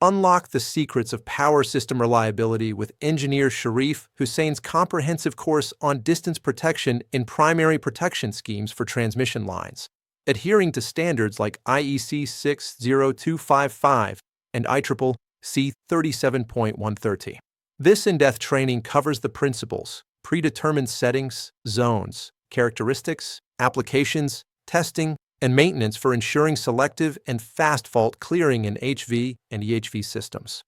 Unlock the secrets of power system reliability with engineer Sharif Hussein's comprehensive course on distance protection in primary protection schemes for transmission lines, adhering to standards like IEC 60255 and IEEE 37.130. This in-depth training covers the principles, predetermined settings, zones, characteristics, applications, testing, and maintenance for ensuring selective and fast fault clearing in HV and EHV systems.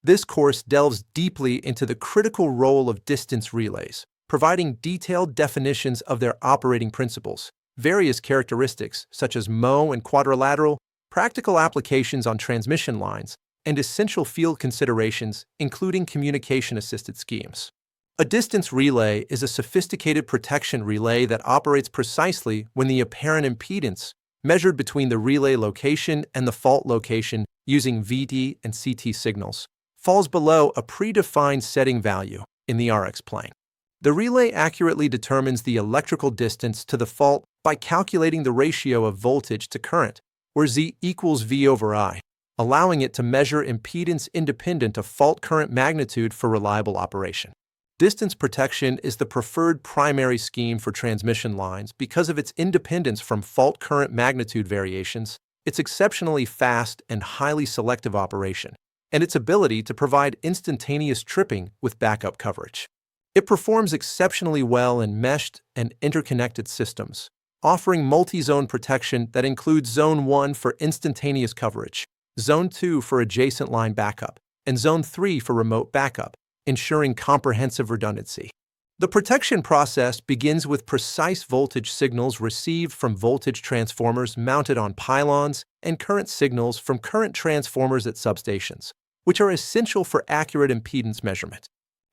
This course delves deeply into the critical role of distance relays, providing detailed definitions of their operating principles, various characteristics such as MO and quadrilateral, practical applications on transmission lines, and essential field considerations, including communication-assisted schemes. A distance relay is a sophisticated protection relay that operates precisely when the apparent impedance, measured between the relay location and the fault location using VD and CT signals, falls below a predefined setting value in the RX plane. The relay accurately determines the electrical distance to the fault by calculating the ratio of voltage to current, where Z equals V over I, allowing it to measure impedance independent of fault current magnitude for reliable operation. Distance protection is the preferred primary scheme for transmission lines because of its independence from fault current magnitude variations, its exceptionally fast and highly selective operation, and its ability to provide instantaneous tripping with backup coverage. It performs exceptionally well in meshed and interconnected systems, offering multi-zone protection that includes Zone 1 for instantaneous coverage, Zone 2 for adjacent line backup, and Zone 3 for remote backup, ensuring comprehensive redundancy. The protection process begins with precise voltage signals received from voltage transformers mounted on pylons and current signals from current transformers at substations, which are essential for accurate impedance measurement.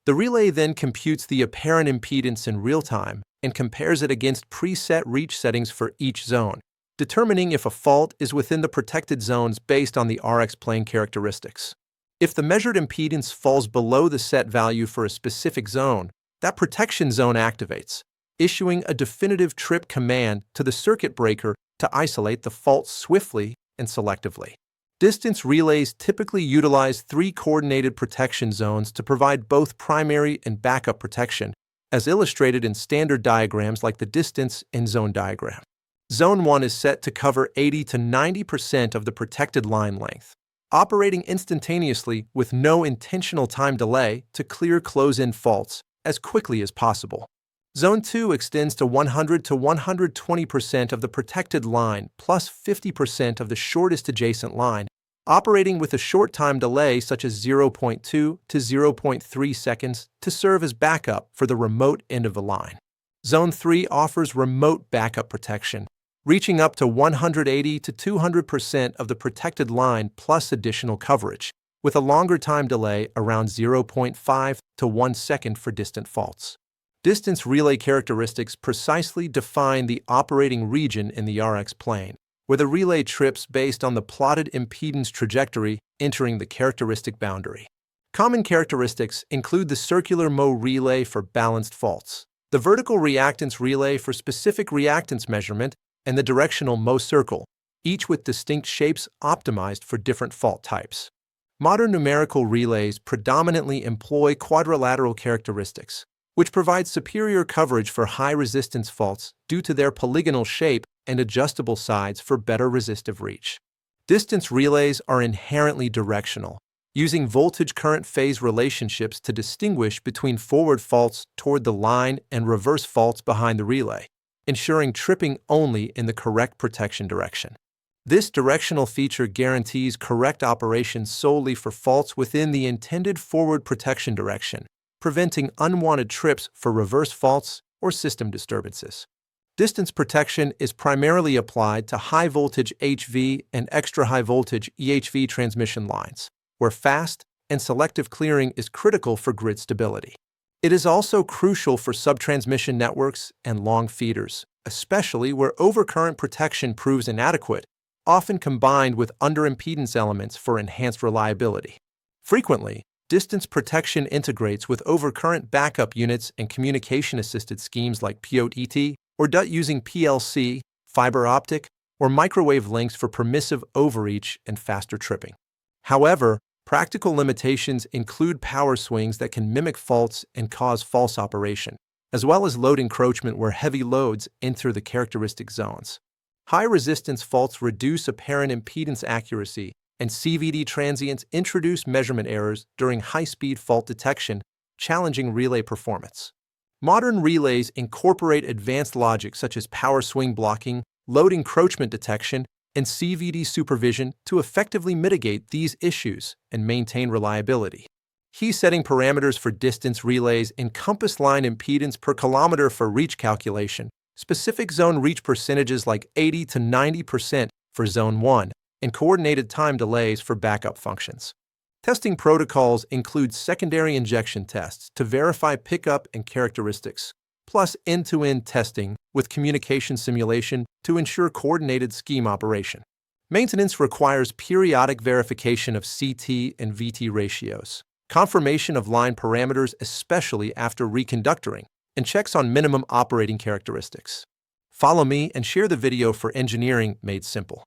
The relay then computes the apparent impedance in real time and compares it against preset reach settings for each zone, determining if a fault is within the protected zones based on the RX plane characteristics. If the measured impedance falls below the set value for a specific zone, that protection zone activates, issuing a definitive trip command to the circuit breaker to isolate the fault swiftly and selectively. Distance relays typically utilize 3 coordinated protection zones to provide both primary and backup protection, as illustrated in standard diagrams like the distance and zone diagram. Zone 1 is set to cover 80 to 90% of the protected line length, operating instantaneously with no intentional time delay to clear close-in faults as quickly as possible. Zone 2 extends to 100 to 120% of the protected line plus 50% of the shortest adjacent line, operating with a short time delay such as 0.2 to 0.3 seconds to serve as backup for the remote end of the line. Zone 3 offers remote backup protection, reaching up to 180 to 200% of the protected line plus additional coverage, with a longer time delay around 0.5 to 1 second for distant faults. Distance relay characteristics precisely define the operating region in the RX plane, where the relay trips based on the plotted impedance trajectory entering the characteristic boundary. Common characteristics include the circular Mo relay for balanced faults, the vertical reactance relay for specific reactance measurement, and the directional Mo circle, each with distinct shapes optimized for different fault types. Modern numerical relays predominantly employ quadrilateral characteristics, which provide superior coverage for high-resistance faults due to their polygonal shape and adjustable sides for better resistive reach. Distance relays are inherently directional, using voltage-current phase relationships to distinguish between forward faults toward the line and reverse faults behind the relay, ensuring tripping only in the correct protection direction. This directional feature guarantees correct operation solely for faults within the intended forward protection direction, preventing unwanted trips for reverse faults or system disturbances. Distance protection is primarily applied to high-voltage HV and extra-high-voltage EHV transmission lines, where fast and selective clearing is critical for grid stability. It is also crucial for subtransmission networks and long feeders, especially where overcurrent protection proves inadequate, often combined with underimpedance elements for enhanced reliability. Frequently, distance protection integrates with overcurrent backup units and communication-assisted schemes like POET or DUT using PLC, fiber optic, or microwave links for permissive overreach and faster tripping. However, Practical limitations include power swings that can mimic faults and cause false operation, as well as load encroachment where heavy loads enter the characteristic zones. High-resistance faults reduce apparent impedance accuracy, and CVD transients introduce measurement errors during high-speed fault detection, challenging relay performance. Modern relays incorporate advanced logic such as power swing blocking, load encroachment detection, and CVD supervision to effectively mitigate these issues and maintain reliability. Key setting parameters for distance relays encompass line impedance per kilometer for reach calculation, specific zone reach percentages like 80 to 90% for Zone 1, and coordinated time delays for backup functions. Testing protocols include secondary injection tests to verify pickup and characteristics, plus end-to-end testing with communication simulation to ensure coordinated scheme operation. Maintenance requires periodic verification of CT and VT ratios, confirmation of line parameters especially after reconductoring, and checks on minimum operating characteristics. Follow me and share the video for engineering made simple.